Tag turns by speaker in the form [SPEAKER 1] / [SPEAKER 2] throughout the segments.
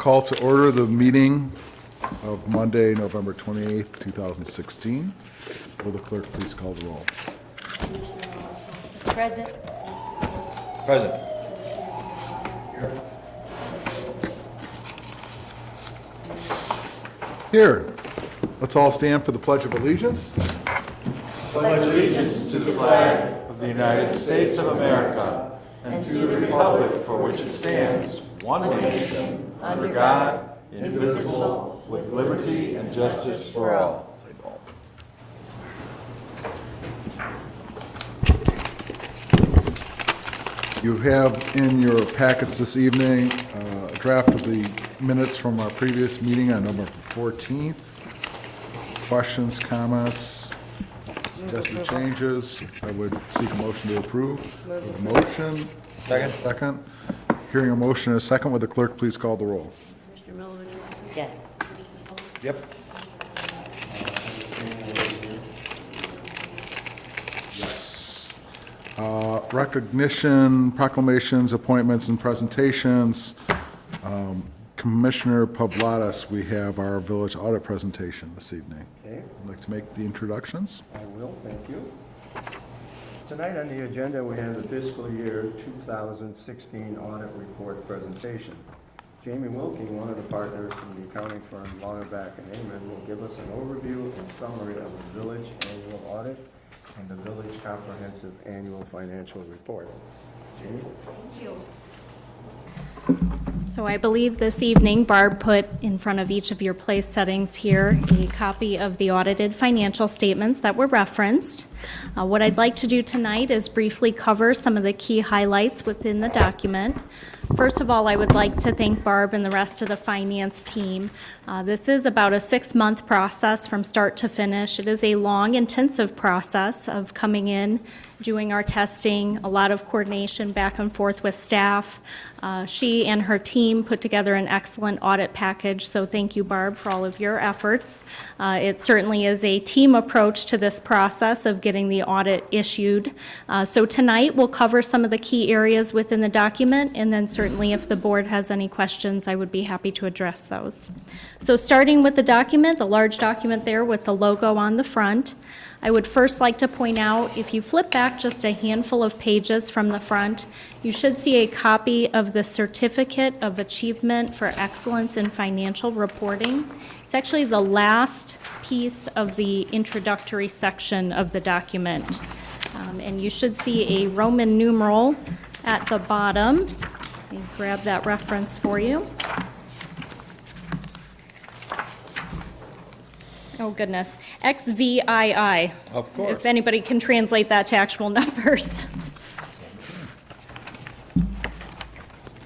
[SPEAKER 1] call to order the meeting of Monday, November 28th, 2016. Will the clerk please call the roll?
[SPEAKER 2] Present.
[SPEAKER 3] Present.
[SPEAKER 1] Here. Let's all stand for the Pledge of Allegiance.
[SPEAKER 3] Pledge allegiance to the flag of the United States of America and to the republic for which it stands, one nation, under God, indivisible, with liberty and justice for all.
[SPEAKER 1] You have in your packets this evening a draft of the minutes from our previous meeting on November 14th. Questions, comments, suggested changes? I would seek a motion to approve. A motion.
[SPEAKER 3] Second.
[SPEAKER 1] Second. Hearing a motion and a second, would the clerk please call the roll?
[SPEAKER 2] Mr. Miller? Yes.
[SPEAKER 3] Yep.
[SPEAKER 1] Yes. Recognition, proclamations, appointments, and presentations. Commissioner Pavlatis, we have our village audit presentation this evening.
[SPEAKER 4] Okay,
[SPEAKER 1] I'd like to make the introductions.
[SPEAKER 4] I will, thank you. Tonight on the agenda, we have the fiscal year 2016 audit report presentation. Jamie Wilking, one of the partners from the accounting firm Longerback and Amon, will give us an overview and summary of the village annual audit and the village comprehensive annual financial report. Jamie?
[SPEAKER 2] Thank you. So I believe this evening Barb put in front of each of your place settings here a copy of the audited financial statements that were referenced. What I'd like to do tonight is briefly cover some of the key highlights within the document. First of all, I would like to thank Barb and the rest of the finance team. This is about a 6-month process from start to finish. It is a long, intensive process of coming in, doing our testing, a lot of coordination back and forth with staff. She and her team put together an excellent audit package, so thank you, Barb, for all of your efforts. It certainly is a team approach to this process of getting the audit issued. So tonight we'll cover some of the key areas within the document, and then certainly if the board has any questions, I would be happy to address those. So starting with the document, the large document there with the logo on the front, I would first like to point out, if you flip back just a handful of pages from the front, you should see a copy of the Certificate of Achievement for Excellence in Financial Reporting. It's actually the last piece of the introductory section of the document. And you should see a Roman numeral at the bottom. Let me grab that reference for you. Oh, goodness. XVII.
[SPEAKER 3] Of course.
[SPEAKER 2] If anybody can translate that to actual numbers.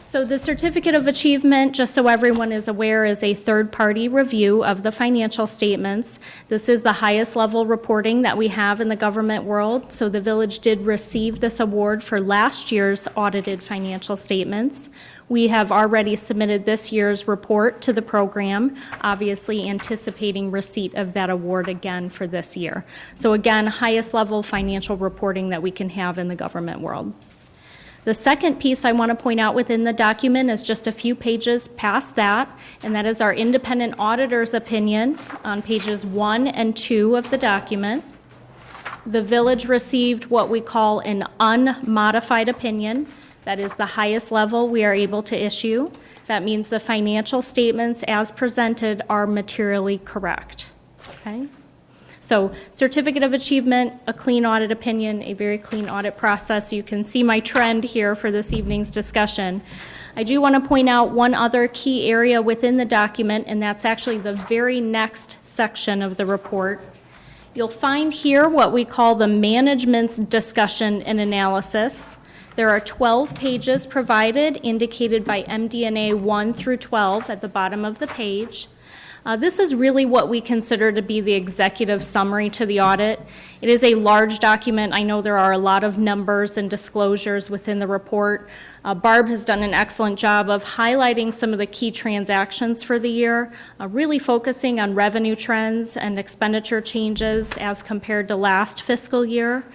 [SPEAKER 2] So the Certificate of Achievement, just so everyone is aware, is a third-party review of the financial statements. This is the highest level reporting that we have in the government world. So the village did receive this award for last year's audited financial statements. We have already submitted this year's report to the program, obviously anticipating receipt of that award again for this year. So again, highest level financial reporting that we can have in the government world. The second piece I want to point out within the document is just a few pages past that, and that is our independent auditor's opinion on pages 1 and 2 of the document. The village received what we call an unmodified opinion. That is the highest level we are able to issue. That means the financial statements as presented are materially correct. Okay? So, Certificate of Achievement, a clean audit opinion, a very clean audit process. You can see my trend here for this evening's discussion. I do want to point out one other key area within the document, and that's actually the very next section of the report. You'll find here what we call the management's discussion and analysis. There are 12 pages provided, indicated by MD&A 1 through 12 at the bottom of the page. This is really what we consider to be the executive summary to the audit. It is a large document. I know there are a lot of numbers and disclosures within the report. Barb has done an excellent job of highlighting some of the key transactions for the year, really focusing on revenue trends and expenditure changes as compared to last fiscal year.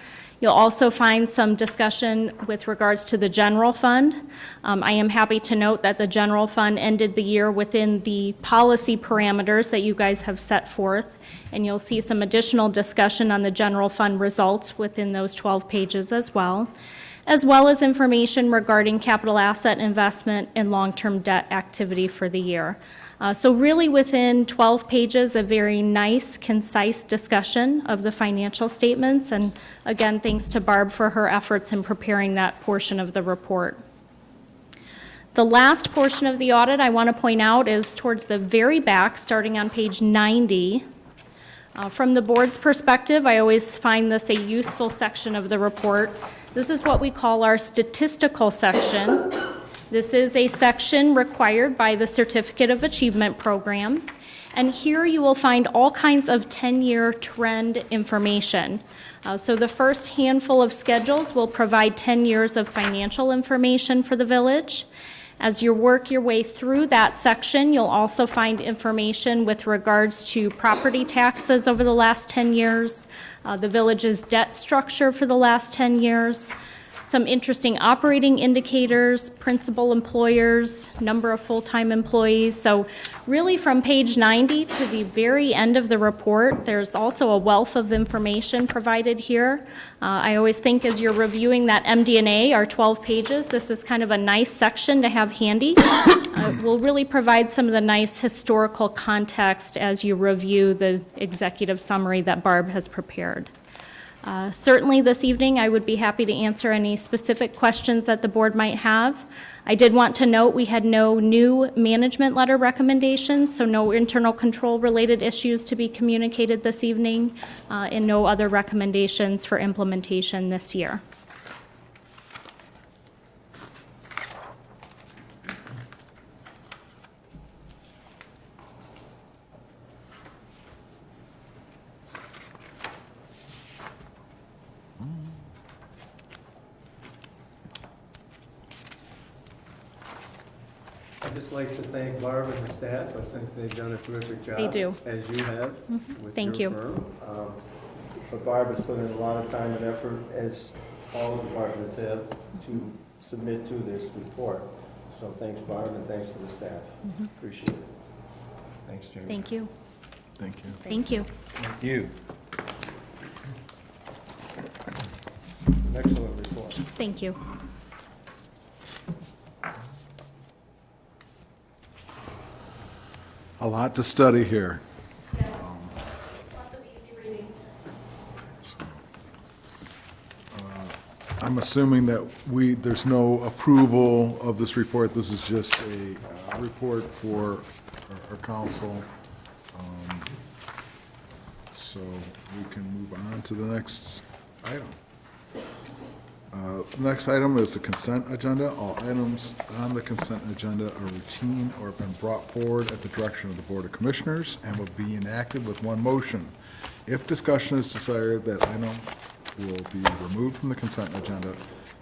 [SPEAKER 2] You'll also find some discussion with regards to the general fund. I am happy to note that the general fund ended the year within the policy parameters that you guys have set forth, and you'll see some additional discussion on the general fund results within those 12 pages as well as information regarding capital asset investment and long-term debt activity for the year. So really within 12 pages, a very nice, concise discussion of the financial statements. And again, thanks to Barb for her efforts in preparing that portion of the report. The last portion of the audit I want to point out is towards the very back, starting on page 90. From the board's perspective, I always find this a useful section of the report. This is what we call our statistical section. This is a section required by the Certificate of Achievement program. And here you will find all kinds of 10-year trend information. So the first handful of schedules will provide 10 years of financial information for the village. As you work your way through that section, you'll also find information with regards to property taxes over the last 10 years, the village's debt structure for the last 10 years, some interesting operating indicators, principal employers, number of full-time employees. So really from page 90 to the very end of the report, there's also a wealth of information provided here. I always think as you're reviewing that MD&A, our 12 pages, this is kind of a nice section to have handy. It will really provide some of the nice historical context as you review the executive summary that Barb has prepared. Certainly this evening, I would be happy to answer any specific questions that the board might have. I did want to note we had no new management letter recommendations, so no internal control related issues to be communicated this evening, and no other recommendations for implementation this year.
[SPEAKER 4] I'd just like to thank Barb and the staff. I think they've done a terrific job.
[SPEAKER 2] They do.
[SPEAKER 4] As you have with
[SPEAKER 2] Thank
[SPEAKER 4] your
[SPEAKER 2] you.
[SPEAKER 4] firm. But Barb has put in a lot of time and effort, as all the departments have, to submit to this report. So thanks, Barb, and thanks to the staff. Appreciate it. Thanks, Jamie.
[SPEAKER 2] Thank you.
[SPEAKER 1] Thank you.
[SPEAKER 2] Thank you.
[SPEAKER 3] Thank you.
[SPEAKER 4] Excellent report.
[SPEAKER 2] Thank you.
[SPEAKER 1] A lot to study here.
[SPEAKER 2] Lots of easy reading.
[SPEAKER 1] I'm assuming that there's no approval of this report. This is just a report for our council. So we can move on to the next item. The next item is the consent agenda. All items on the consent agenda are routine or have been brought forward at the direction of the Board of Commissioners and will be enacted with one motion. If discussion is desired, that item will be removed from the consent agenda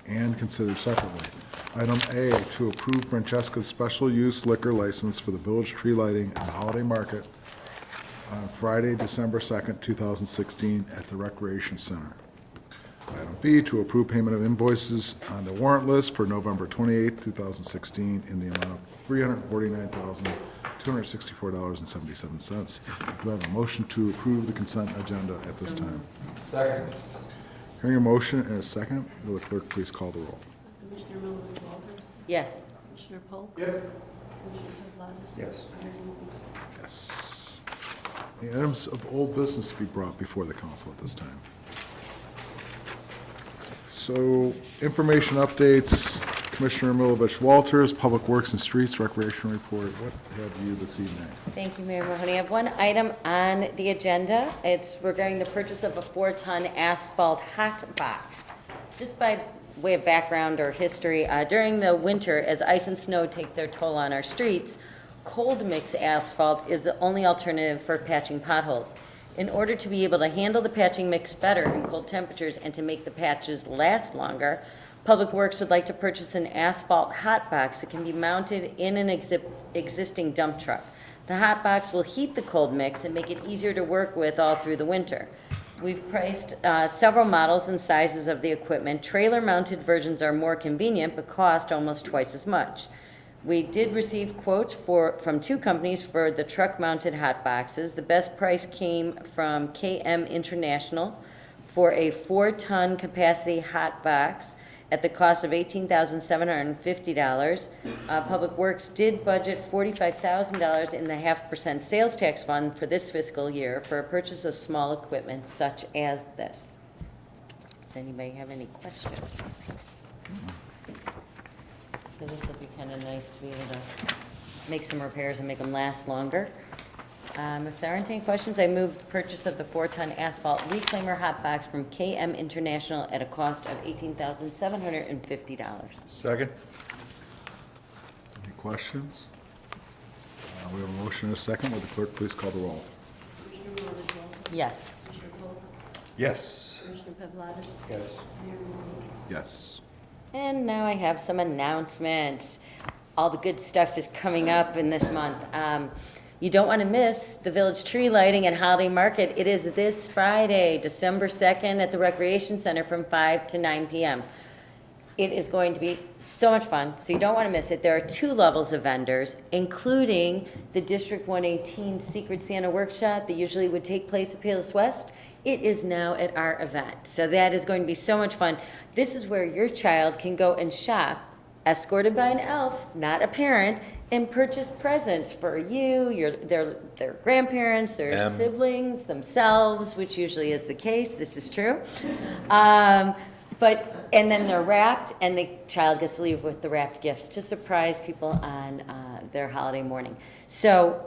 [SPEAKER 1] and considered separately. Item A, to approve Francesca's special use liquor license for the village tree lighting and holiday market on Friday, December 2nd, 2016 at the Recreation Center. Item B, to approve payment of invoices on the warrant list for November 28th, 2016 in the amount of $349,264.77. Do I have a motion to approve the consent agenda at this time?
[SPEAKER 3] Second.
[SPEAKER 1] Hearing a motion and a second, will the clerk please call the roll?
[SPEAKER 5] Commissioner Milovich-Walters?
[SPEAKER 6] Yes.
[SPEAKER 5] Commissioner Polk?
[SPEAKER 4] Yep.
[SPEAKER 5] Commissioner Kozlowski?
[SPEAKER 4] Yes.
[SPEAKER 5] Mayor Murphy?
[SPEAKER 1] Yes. The items of old business to be brought before the council at this time. So, information updates, Commissioner Milovich-Walters, Public Works and Streets Recreation Report. What have you this evening?
[SPEAKER 6] Thank you, Mayor Mahoney. I have one item on the agenda. It's regarding the purchase of a 4-ton asphalt hot box. Just by way of background or history, during the winter, as ice and snow take their toll on our streets, cold mix asphalt is the only alternative for patching potholes. In order to be able to handle the patching mix better in cold temperatures and to make the patches last longer, Public Works would like to purchase an asphalt hot box that can be mounted in an existing dump truck. The hot box will heat the cold mix and make it easier to work with all through the winter. We've priced several models and sizes of the equipment. Trailer-mounted versions are more convenient but cost almost twice as much. We did receive quotes from 2 companies for the truck-mounted hot boxes. The best price came from KM International for a 4-ton capacity hot box at the cost of $18,750. Public Works did budget $45,000 in the 0.5% sales tax fund for this fiscal year for a purchase of small equipment such as this. Does anybody have any questions? So this will be kind of nice to be able to make some repairs and make them last longer. If there aren't any questions, I move the purchase of the 4-ton asphalt reclaimer hot box from KM International at a cost of $18,750.
[SPEAKER 3] Second?
[SPEAKER 1] Any questions? We have a motion and a second. Will the clerk please call the roll?
[SPEAKER 5] Commissioner Milovich Walters?
[SPEAKER 6] Yes.
[SPEAKER 5] Commissioner Polk?
[SPEAKER 3] Yes.
[SPEAKER 5] Commissioner Pavlonis?
[SPEAKER 4] Yes.
[SPEAKER 5] Mayor Murphy?
[SPEAKER 1] Yes.
[SPEAKER 6] And now I have some announcements. All the good stuff is coming up in this month. You don't want to miss the Village Tree Lighting and Holiday Market. It is this Friday, December 2nd, at the Recreation Center from 5 to 9 p.m. It is going to be so much fun, so you don't want to miss it. There are 2 levels of vendors, including the District 118 Secret Santa Workshop that usually would take place at Palos West. It is now at our event, so that is going to be so much fun. This is where your child can go and shop, escorted by an elf, not a parent, and purchase presents for you, their grandparents, their siblings, themselves, which usually is the case. This is true. And then they're wrapped, and the child gets to leave with the wrapped gifts to surprise people on their holiday morning. So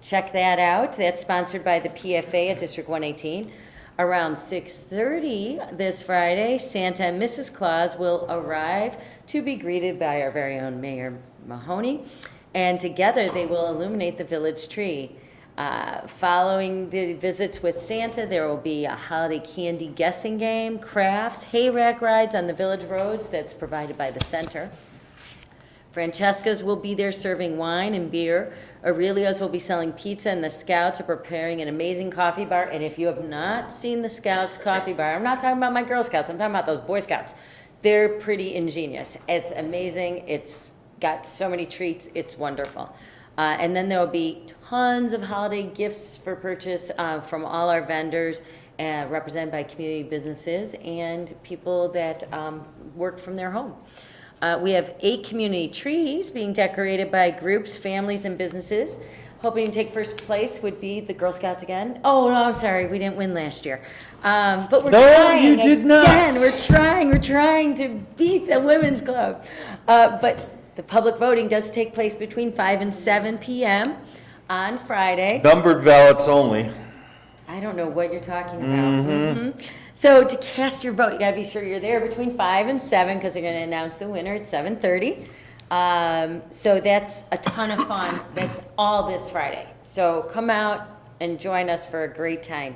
[SPEAKER 6] check that out. That's sponsored by the PFA at District 118. Around 6:30 this Friday, Santa and Mrs. Claus will arrive to be greeted by our very own Mayor Mahoney, and together they will illuminate the village tree. Following the visits with Santa, there will be a holiday candy guessing game, crafts, hay rack rides on the village roads that's provided by the center. Francesca's will be there serving wine and beer. Aurelio's will be selling pizza, and the Scouts are preparing an amazing coffee bar. And if you have not seen the Scouts coffee bar, I'm not talking about my Girl Scouts, I'm talking about those Boy Scouts. They're pretty ingenious. It's amazing. It's got so many treats. It's wonderful. And then there will be tons of holiday gifts for purchase from all our vendors, represented by community businesses and people that work from their home. We have 8 community trees being decorated by groups, families, and businesses. Hoping to take first place would be the Girl Scouts again. Oh, no, I'm sorry. We didn't win last year. But we're trying.
[SPEAKER 3] you did not.
[SPEAKER 6] Again, we're trying to beat the Women's Club. But the public voting does take place between 5 and 7 p.m. on Friday.
[SPEAKER 3] Numbered ballots only.
[SPEAKER 6] I don't know what you're talking about. Mhm. So to cast your vote, you got to be sure you're there between 5 and 7 because they're going to announce the winner at 7:30. So that's a ton of fun. That's all this Friday. So come out and join us for a great time.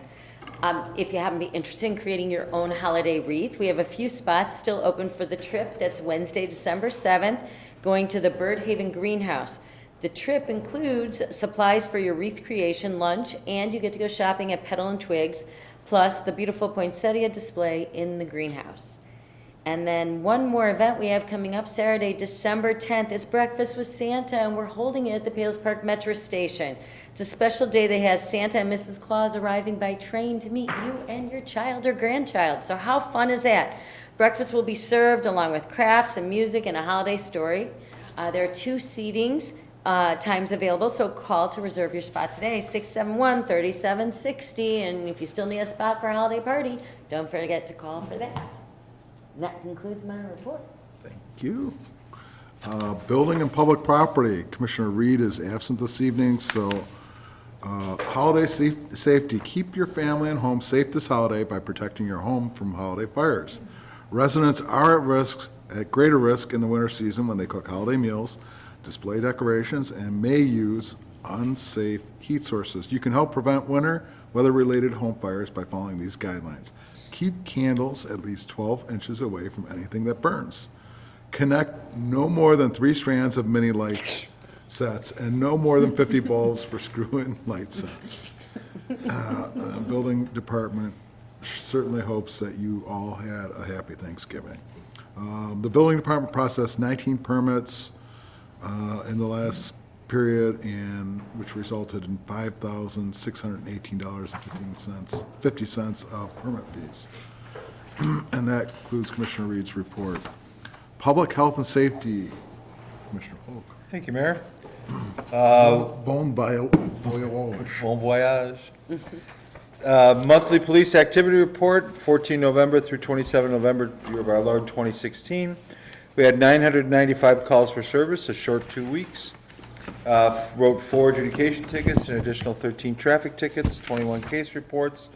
[SPEAKER 6] If you happen to be interested in creating your own holiday wreath, we have a few spots still open for the trip. That's Wednesday, December 7th, going to the Bird Haven Greenhouse. The trip includes supplies for your wreath creation, lunch, and you get to go shopping at Petal and Twigs, plus the beautiful poinsettia display in the greenhouse. And then one more event we have coming up Saturday, December 10th, is Breakfast with Santa, and we're holding it at the Palos Park Metro Station. It's a special day that has Santa and Mrs. Claus arriving by train to meet you and your child or grandchild. So how fun is that? Breakfast will be served along with crafts and music and a holiday story. There are 2 seatings times available, so call to reserve your spot today, 671-3760. And if you still need a spot for a holiday party, don't forget to call for that. And that concludes my report.
[SPEAKER 1] Thank you. Building and public property, Commissioner Reed is absent this evening, so holiday safety. Keep your family and home safe this holiday by protecting your home from holiday fires. Residents are at greater risk in the winter season when they cook holiday meals, display decorations, and may use unsafe heat sources. You can help prevent winter weather-related home fires by following these guidelines. Keep candles at least 12 inches away from anything that burns. Connect no more than 3 strands of mini light sets and no more than 50 bulbs for screw-in light sets. Building department certainly hopes that you all had a happy Thanksgiving. The building department processed 19 permits in the last period, and which resulted in $5,618.50 of permit fees. And that concludes Commissioner Reed's report. Public health and safety, Commissioner Polk.
[SPEAKER 3] Thank you, Mayor.
[SPEAKER 1] Bon voyage.
[SPEAKER 3] Bon voyage. Monthly police activity report, 14 November through 27 November, year of our Lord 2016. We had 995 calls for service, a short 2 weeks. Wrote 4 adjudication tickets, an additional 13 traffic tickets, 21 case reports.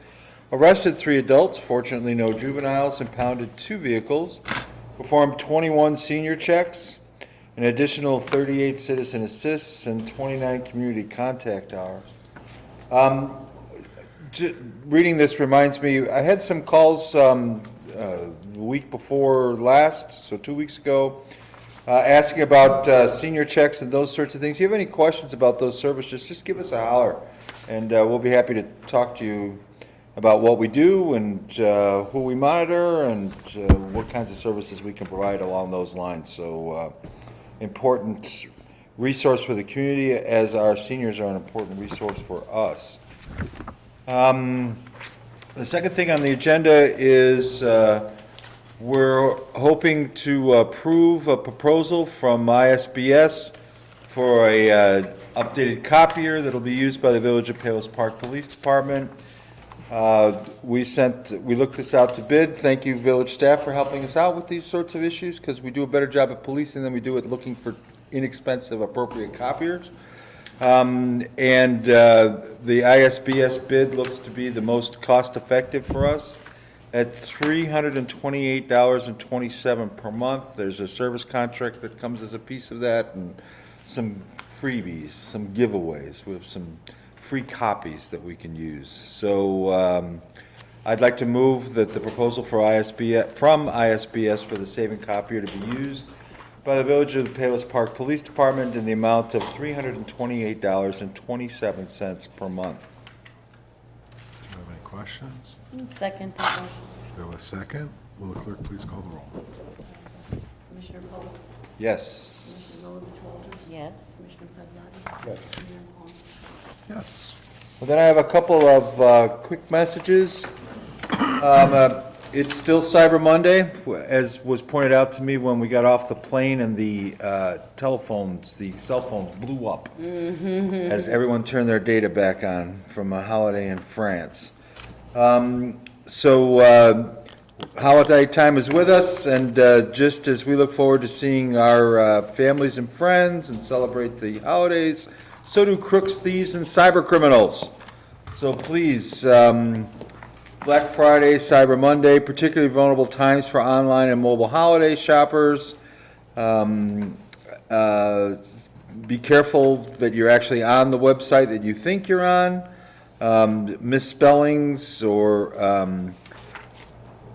[SPEAKER 3] Arrested 3 adults, fortunately no juveniles, impounded 2 vehicles. Performed 21 senior checks, an additional 38 citizen assists, and 29 community contact hours. Reading this reminds me, I had some calls the week before last, so 2 weeks ago, asking about senior checks and those sorts of things. If you have any questions about those services, just give us a holler, and we'll be happy to talk to you about what we do and who we monitor and what kinds of services we can provide along those lines. So important resource for the community, as our seniors are an important resource for us. The second thing on the agenda is we're hoping to approve a proposal from ISBS for a updated copier that'll be used by the Village of Palos Park Police Department. We looked this out to bid. Thank you, village staff, for helping us out with these sorts of issues, because we do a better job of policing than we do at looking for inexpensive, appropriate copiers. The ISBS bid looks to be the most cost-effective for us at $328.27 per month. There's a service contract that comes as a piece of that, and some freebies, some giveaways. We have some free copies that we can use. So I'd like to move that the proposal for from ISBS for the saving copier to be used by the Village of the Palos Park Police Department in the amount of $328.27 per month.
[SPEAKER 1] Do you have any questions?
[SPEAKER 6] Second that motion.
[SPEAKER 1] Do you have a second? Will the clerk please call the roll?
[SPEAKER 5] Commissioner Polk,
[SPEAKER 3] Yes.
[SPEAKER 5] Commissioner Milovich Walters,
[SPEAKER 6] Yes.
[SPEAKER 5] Commissioner Pavlotti,
[SPEAKER 4] Yes.
[SPEAKER 5] Mayor Long.
[SPEAKER 1] Yes.
[SPEAKER 3] Well, then I have a couple of quick messages. It's still Cyber Monday, as was pointed out to me when we got off the plane and the cell phones blew up as everyone turned their data back on from a holiday in France. Holiday time is with us, and just as we look forward to seeing our families and friends and celebrate the holidays, so do crooks, thieves, and cyber criminals. So please, Black Friday, Cyber Monday, particularly vulnerable times for online and mobile holiday shoppers. Be careful that you're actually on the website that you think you're on. Misspellings or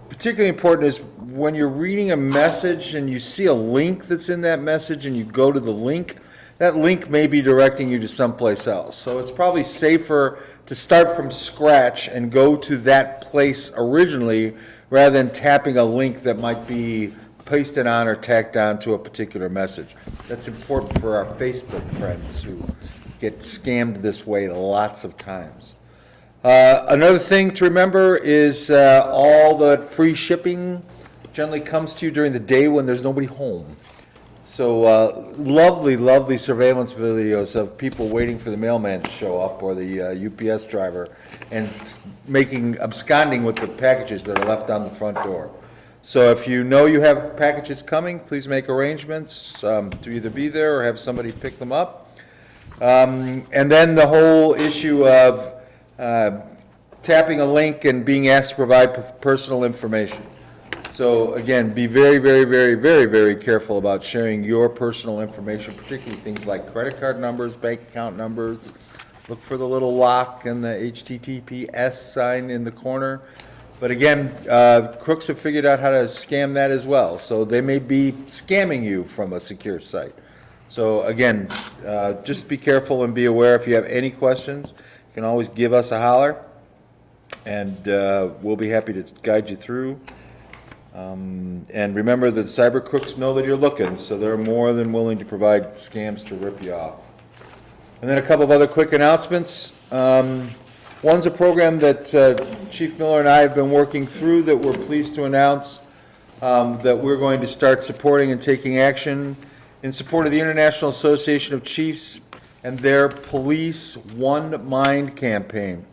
[SPEAKER 3] particularly important is when you're reading a message and you see a link that's in that message and you go to the link, that link may be directing you to someplace else. So it's probably safer to start from scratch and go to that place originally rather than tapping a link that might be pasted on or tacked on to a particular message. That's important for our Facebook friends who get scammed this way lots of times. Another thing to remember is all the free shipping generally comes to you during the day when there's nobody home. So lovely, lovely surveillance videos of people waiting for the mailman to show up or the UPS driver and absconding with the packages that are left on the front door. So if you know you have packages coming, please make arrangements to either be there or have somebody pick them up. And then the whole issue of tapping a link and being asked to provide personal information. So again, be very, very, very, very, very careful about sharing your personal information, particularly things like credit card numbers, bank account numbers. Look for the little lock and the HTTPS sign in the corner. But again, crooks have figured out how to scam that as well. So they may be scamming you from a secure site. So again, just be careful and be aware. If you have any questions, you can always give us a holler. and we'll be happy to guide you through. And remember that cyber crooks know that you're looking, so they're more than willing to provide scams to rip you off. And then a couple of other quick announcements. One's a program that Chief Miller and I have been working through that we're pleased to announce that we're going to start supporting and taking action in support of the International Association of Chiefs and their Police One Mind campaign.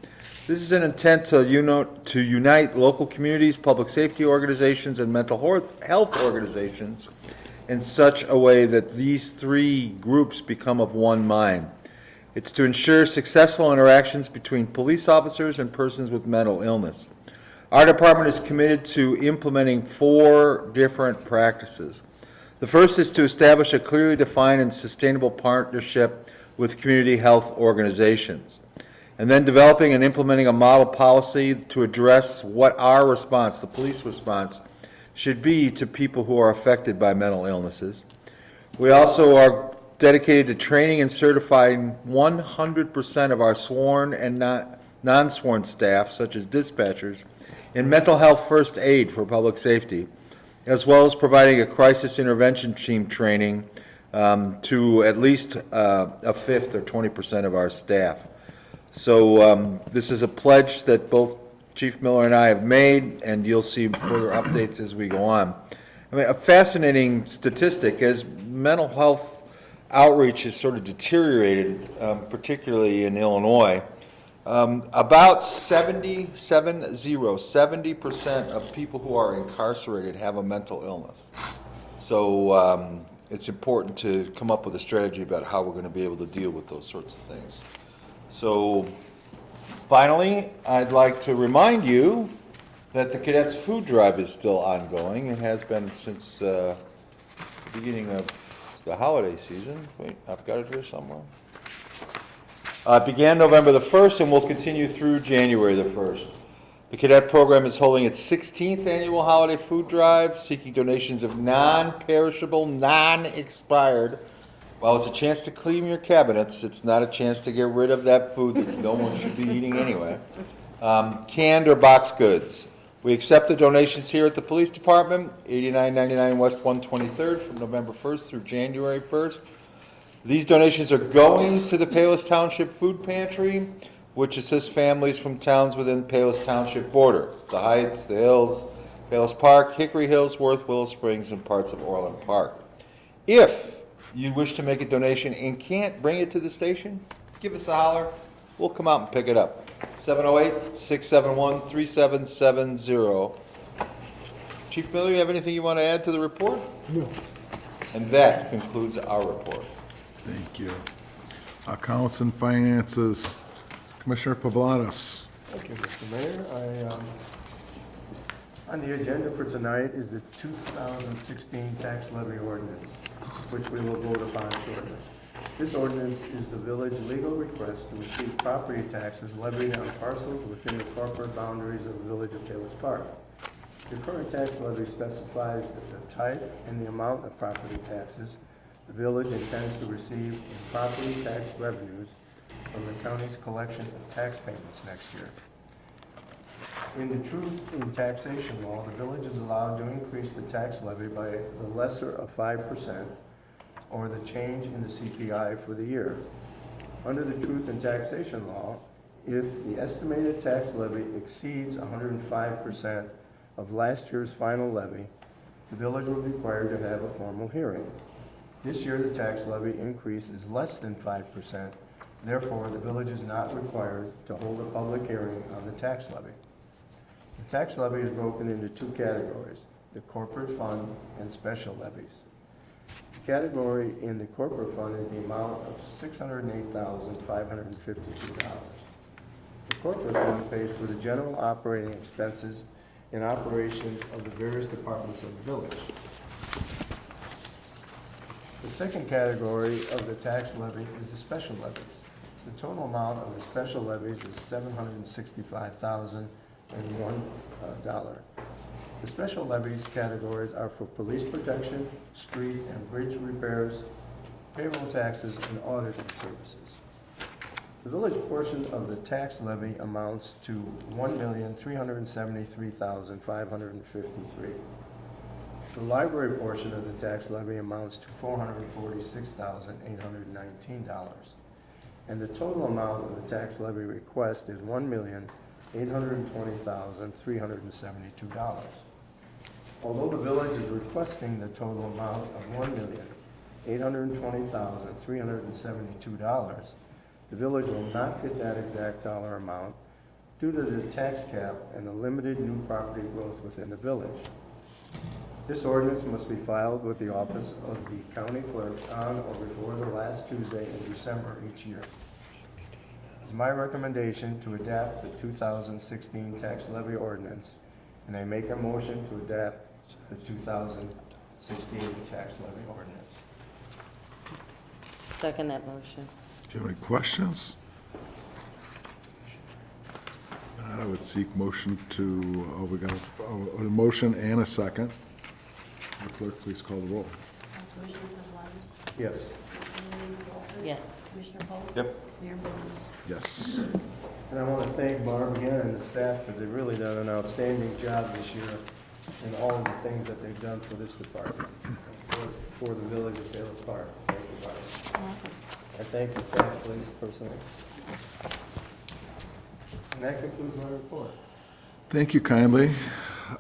[SPEAKER 3] This is an intent to unite local communities, public safety organizations, and mental health organizations in such a way that these three groups become of one mind. It's to ensure successful interactions between police officers and persons with mental illness. Our department is committed to implementing 4 different practices. The first is to establish a clearly defined and sustainable partnership with community health organizations, and then developing and implementing a model policy to address what our response, the police response, should be to people who are affected by mental illnesses. We also are dedicated to training and certifying 100% of our sworn and non-sworn staff, such as dispatchers, in mental health first aid for public safety, as well as providing a crisis intervention team training to at least a fifth or 20% of our staff. So this is a pledge that both Chief Miller and I have made, and you'll see further updates as we go on. I mean, a fascinating statistic, as mental health outreach has sort of deteriorated, particularly in Illinois. About 70% of people who are incarcerated have a mental illness. So it's important to come up with a strategy about how we're going to be able to deal with those sorts of things. So finally, I'd like to remind you that the Cadets Food Drive is still ongoing. It has been since the beginning of the holiday season. Wait, I've got it here somewhere. It began November the 1st and will continue through January the 1st. The cadet program is holding its 16th annual holiday food drive, seeking donations of non-perishable, non-expired. While it's a chance to clean your cabinets, it's not a chance to get rid of that food that no one should be eating anyway. Canned or boxed goods. We accept the donations here at the Police Department, 8999 West 123rd, from November 1st through January 1st. These donations are going to the Palos Township Food Pantry, which assists families from towns within Palos Township border. The Heights, the Hills, Palos Park, Hickory Hills, Worth, Willow Springs, and parts of Orland Park. If you wish to make a donation and can't bring it to the station, give us a holler. We'll come out and pick it up. 708-671-3770. Chief Miller, you have anything you want to add to the report?
[SPEAKER 1] No.
[SPEAKER 3] And that concludes our report.
[SPEAKER 1] Thank you. Accounts and Finances, Commissioner Pavlatis.
[SPEAKER 4] Thank you, Mr. Mayor. On the agenda for tonight is the 2016 tax levy ordinance, which we will vote upon shortly. This ordinance is the village legal request to receive property taxes levied on parcels within the corporate boundaries of the village of Palos Park. The current tax levy specifies the type and the amount of property taxes the village intends to receive in property tax revenues from the county's collection of tax payments next year. In the truth in taxation law, the village is allowed to increase the tax levy by the lesser of 5%, or the change in the CPI for the year. Under the truth in taxation law, if the estimated tax levy exceeds 105% of last year's final levy, the village will be required to have a formal hearing. This year, the tax levy increase is less than 5%. Therefore, the village is not required to hold a public hearing on the tax levy. The tax levy is broken into 2 categories, the corporate fund and special levies. The category in the corporate fund is the amount of $608,552. The corporate fund pays for the general operating expenses and operations of the various departments of the village. The second category of the tax levy is the special levies. The total amount of the special levies is $765,001. The special levies categories are for police protection, street and bridge repairs, payroll taxes, and auditing services. The village portion of the tax levy amounts to $1,373,553. The library portion of the tax levy amounts to $446,819. And the total amount of the tax levy request is $1,820,372. Although the village is requesting the total amount of $1,820,372, the village will not get that exact dollar amount due to the tax cap and the limited new property growth within the village. This ordinance must be filed with the office of the county clerk on or before the last Tuesday in December each year. It's my recommendation to adapt the 2016 tax levy ordinance, and I make a motion to adapt the 2016 tax levy ordinance.
[SPEAKER 6] Second that motion.
[SPEAKER 1] Do you have any questions? Not, I would seek motion to, we got a motion and a second. The clerk, please call the roll.
[SPEAKER 5] Commissioner Gonzalez,
[SPEAKER 4] Yes.
[SPEAKER 5] Commissioner Walters,
[SPEAKER 6] Yes.
[SPEAKER 5] Commissioner Polk.
[SPEAKER 3] Yep.
[SPEAKER 5] Mayor Bowman.
[SPEAKER 1] Yes.
[SPEAKER 4] And I want to thank Barb again and the staff because they've really done an outstanding job this year in all of the things that they've done for this department, for the village of Palos Park. Thank you, Barb. I thank the staff, police personnel. And that concludes my report.
[SPEAKER 1] Thank you kindly.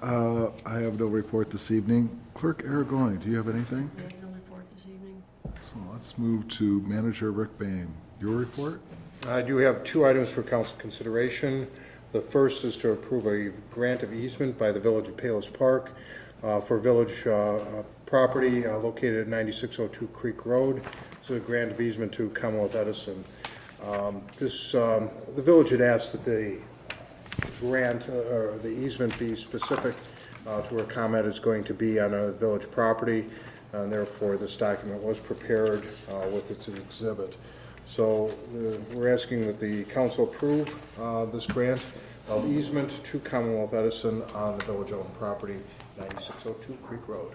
[SPEAKER 1] I have no report this evening. Clerk Aragoni, do you have anything?
[SPEAKER 5] We have no report this evening.
[SPEAKER 1] Excellent. Let's move to Manager Rick Bain. Your report?
[SPEAKER 7] I do have two items for council consideration. The first is to approve a grant of easement by the Village of Palos Park for village property located at 9602 Creek Road. This is a grant of easement to Commonwealth Edison. The village had asked that the grant or the easement be specific to where ComEd is going to be on a village property, and therefore this document was prepared with its exhibit. So we're asking that the council approve this grant of easement to Commonwealth Edison on the village-owned property, 9602 Creek Road.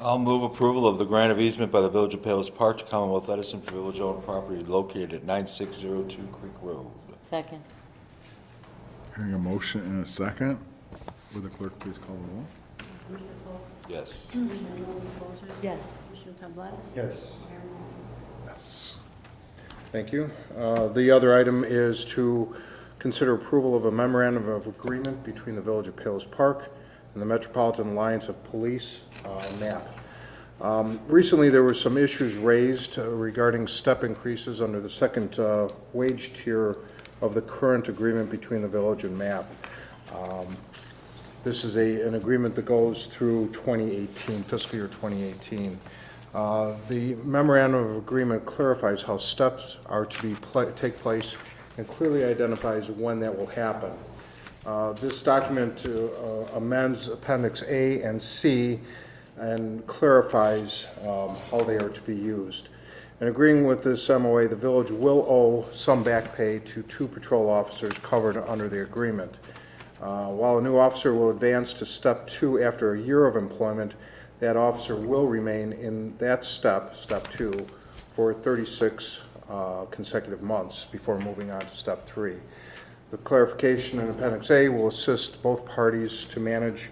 [SPEAKER 3] I'll move approval of the grant of easement by the Village of Palos Park to Commonwealth Edison for village-owned property located at 9602 Creek Road.
[SPEAKER 6] Second.
[SPEAKER 1] Hearing a motion and a second. Will the clerk please call the roll?
[SPEAKER 5] Commissioner Polk.
[SPEAKER 3] Yes.
[SPEAKER 5] Commissioner Walters.
[SPEAKER 6] Yes.
[SPEAKER 5] Commissioner Gonzalez.
[SPEAKER 4] Yes.
[SPEAKER 5] Mayor Bowman.
[SPEAKER 1] Yes.
[SPEAKER 7] Thank you. The other item is to consider approval of a memorandum of agreement between the Village of Palos Park and the Metropolitan Alliance of Police, MAP. Recently, there were some issues raised regarding step increases under the second wage tier of the current agreement between the village and MAP. This is an agreement that goes through 2018, fiscal year 2018. The memorandum of agreement clarifies how steps are to take place and clearly identifies when that will happen. This document amends Appendix A and C and clarifies how they are to be used. In agreeing with this MOA, the village will owe some back pay to 2 patrol officers covered under the agreement. While a new officer will advance to Step 2 after a year of employment, that officer will remain in that Step 2, for 36 consecutive months before moving on to Step 3. The clarification in Appendix A will assist both parties to manage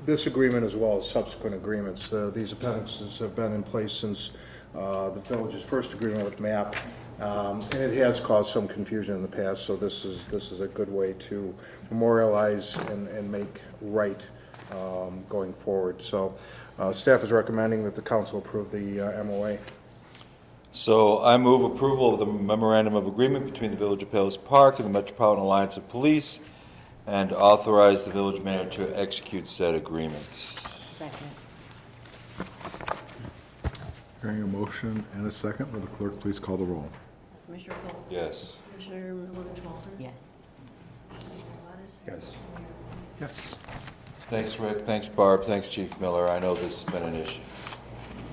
[SPEAKER 7] this agreement as well as subsequent agreements. These appendixes have been in place since the village's first agreement with MAP, and it has caused some confusion in the past, so this is a good way to memorialize and make right going forward. So staff is recommending that the council approve the MOA.
[SPEAKER 3] So I move approval of the memorandum of agreement between the Village of Palos Park and the Metropolitan Alliance of Police, and authorize the village manager to execute said agreement.
[SPEAKER 6] Second.
[SPEAKER 1] Hearing a motion and a second, will the clerk please call the roll?
[SPEAKER 5] Commissioner Polk.
[SPEAKER 3] Yes.
[SPEAKER 5] Commissioner Walters.
[SPEAKER 6] Yes.
[SPEAKER 5] Commissioner Gonzalez.
[SPEAKER 4] Yes.
[SPEAKER 5] Mayor Bowman.
[SPEAKER 1] Yes.
[SPEAKER 3] Thanks, Rick. Thanks, Barb. Thanks, Chief Miller. I know this has been an issue.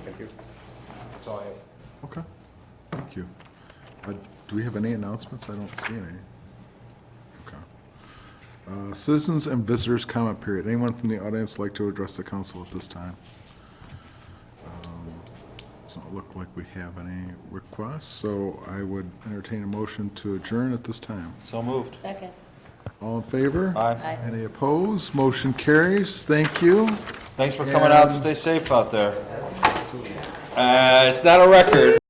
[SPEAKER 7] Thank you. That's all I have.
[SPEAKER 1] Okay, thank you. Do we have any announcements? I don't see any. Okay. Citizens and visitors comment period. Anyone from the audience like to address the council at this time? Doesn't look like we have any requests, so I would entertain a motion to adjourn at this time.
[SPEAKER 3] So moved.
[SPEAKER 6] Second.
[SPEAKER 1] All in favor?
[SPEAKER 3] Aye.
[SPEAKER 6] Aye.
[SPEAKER 1] Any opposed? Motion carries. Thank you.
[SPEAKER 3] Thanks for coming out. Stay safe out there. It's not a record.